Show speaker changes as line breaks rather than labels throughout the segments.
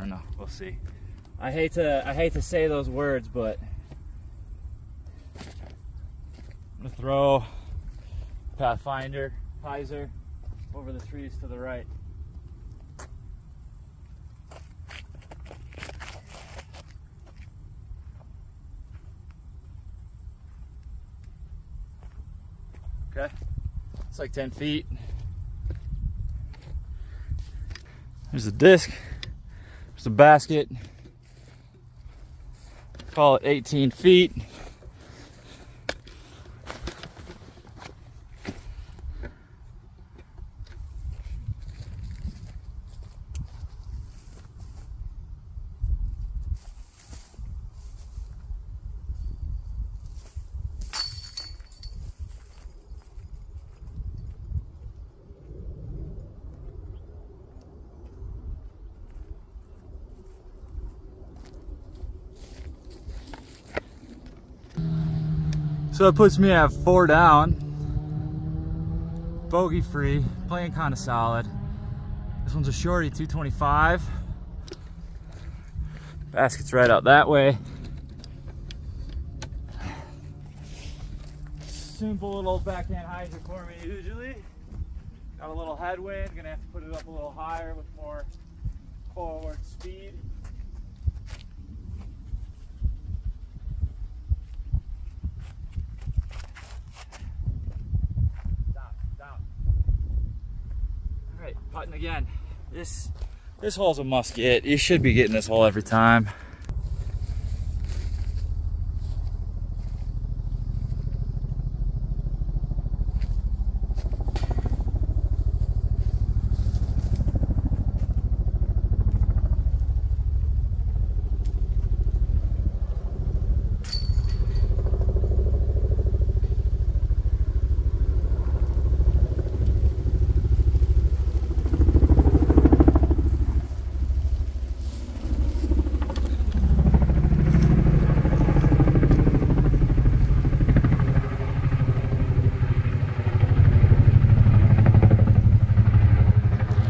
don't know. We'll see. I hate to say those words, but I'm gonna throw Pathfinder hyzer over the trees to the right. Okay, it's like 10 feet. There's the disc, there's the basket. Call it 18 feet. So it puts me at 4 down, bogey free, playing kind of solid. This one's a shorty, 225. Basket's right out that way. Simple little backhand hyzer for me usually. Got a little headwind, gonna have to put it up a little higher with more forward speed. Putting again. This hole's a must get. You should be getting this hole every time.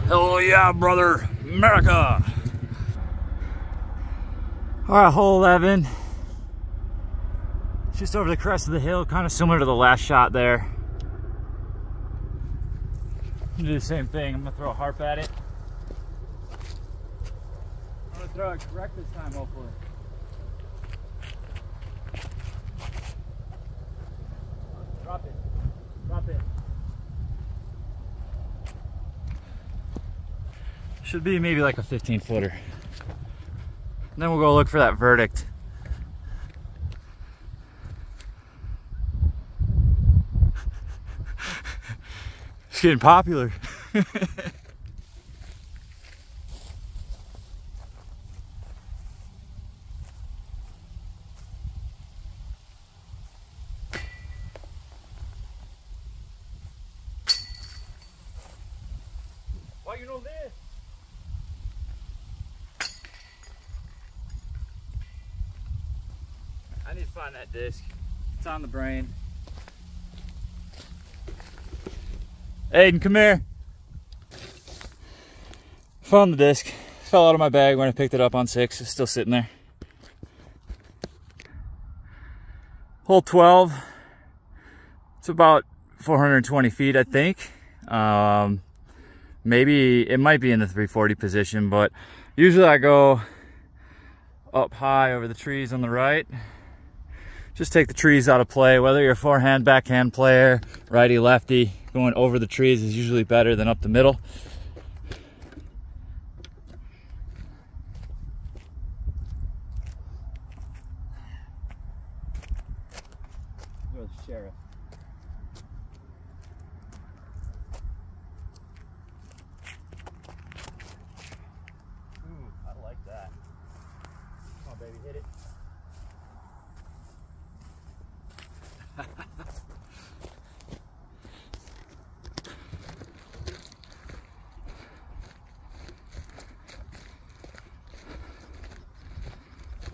Hell yeah, brother, America! All right, hole 11. Just over the crest of the hill, kind of similar to the last shot there. I'm gonna do the same thing. I'm gonna throw a harp at it. I'm gonna throw it correct this time, hopefully. Drop it. Drop it. Should be maybe like a 15-footer. And then we'll go look for that verdict. It's getting popular. Why you know this? I need to find that disc. It's on the brain. Aiden, come here. Found the disc. Fell out of my bag when I picked it up on 6. It's still sitting there. Hole 12. It's about 420 feet, I think. Maybe it might be in the 340 position, but usually I go up high over the trees on the right. Just take the trees out of play. Whether you're a forehand, backhand player, righty, lefty, going over the trees is usually better than up the middle. There's the sheriff. Ooh, I like that. Come on, baby, hit it.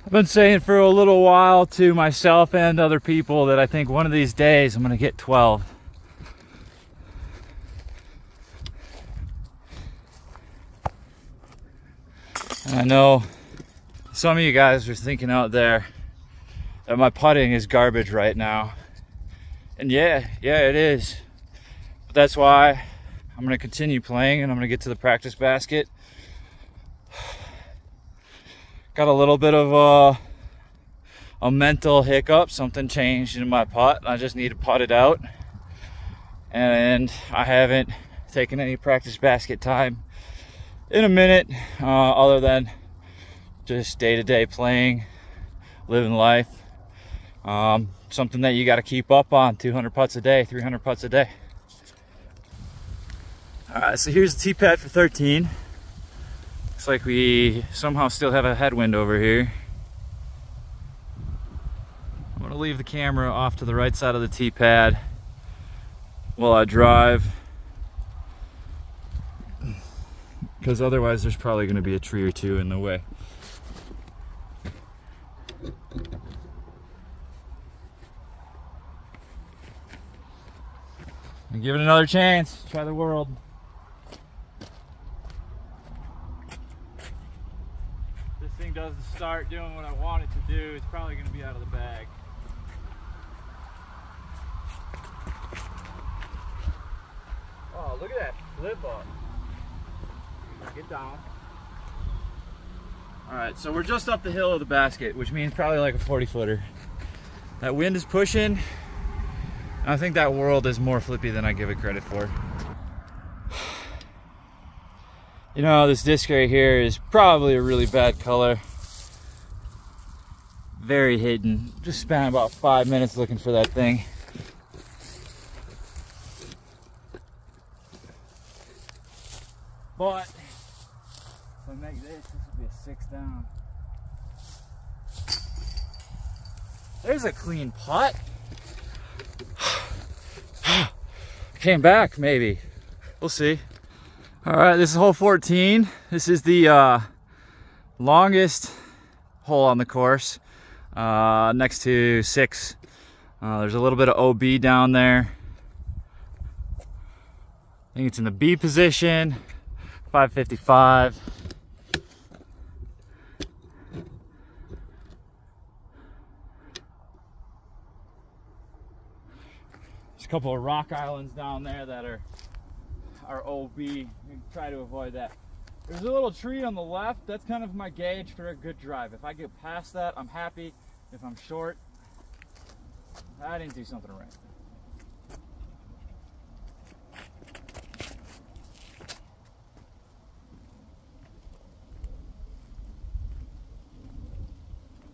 I've been saying for a little while to myself and other people that I think one of these days I'm going to get 12. I know some of you guys are thinking out there that my putting is garbage right now. And yeah, it is. But that's why I'm gonna continue playing and I'm gonna get to the practice basket. Got a little bit of a mental hiccup. Something changed in my putt. I just need to putt it out. And I haven't taken any practice basket time in a minute, other than just day-to-day playing, living life. Something that you got to keep up on. 200 putts a day, 300 putts a day. All right, so here's the tee pad for 13. Looks like we somehow still have a headwind over here. I'm gonna leave the camera off to the right side of the tee pad while I drive, because otherwise there's probably gonna be a tree or two in the way. And give it another chance. Try the world. This thing doesn't start doing what I want it to do, it's probably going to be out of the bag. Oh, look at that flip up. Get down. Alright, so we're just up the hill of the basket, which means probably like a 40-footer. That wind is pushing. I think that world is more flippy than I give it credit for. You know, this disc right here is probably a really bad color. Very hidden. Just spent about 5 minutes looking for that thing. But if I make this will be a 6 down. There's a clean putt. Came back, maybe. We'll see. All right, this is hole 14. This is the longest hole on the course, next to 6. There's a little bit of OB down there. I think it's in the B position, 555. A couple of rock islands down there that are OB. You can try to avoid that. There's a little tree on the left. That's kind of my gauge for a good drive. If I get past that, I'm happy. If I'm short, I didn't do something right.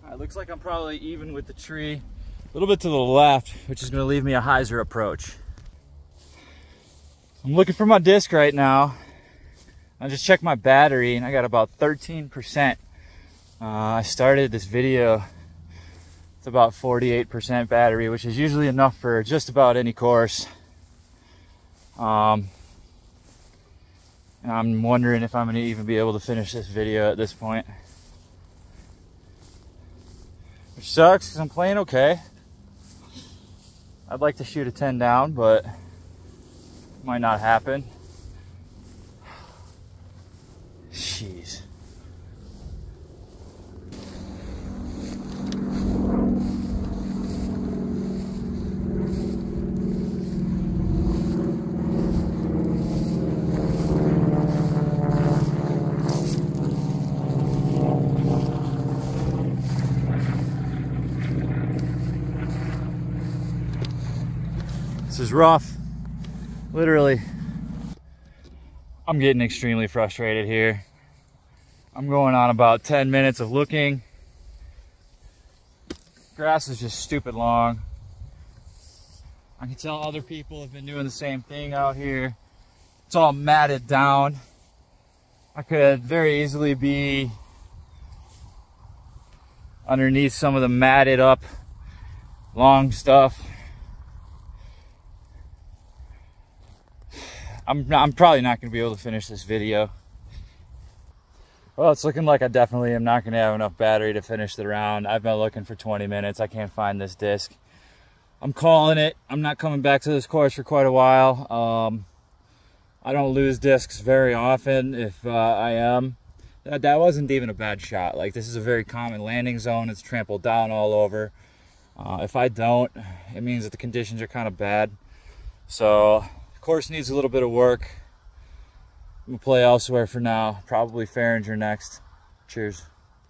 All right, looks like I'm probably even with the tree. A little bit to the left, which is going to leave me a hyzer approach. I'm looking for my disc right now. I just checked my battery and I got about 13%. I started this video with about 48% battery, which is usually enough for just about any course. And I'm wondering if I'm going to even be able to finish this video at this point. Which sucks because I'm playing okay. I'd like to shoot a 10 down, but it might not happen. Jeez. This is rough, literally. I'm getting extremely frustrated here. I'm going on about 10 minutes of looking. Grass is just stupid long. I can tell other people have been doing the same thing out here. It's all matted down. I could very easily be underneath some of the matted up long stuff. I'm probably not going to be able to finish this video. Well, it's looking like I definitely am not going to have enough battery to finish the round. I've been looking for 20 minutes. I can't find this disc. I'm calling it. I'm not coming back to this course for quite a while. I don't lose discs very often. If I am, that wasn't even a bad shot. Like, this is a very common landing zone. It's trampled down all over. If I don't, it means that the conditions are kind of bad. So the course needs a little bit of work. I'm gonna play elsewhere for now. Probably Farringer next. Cheers.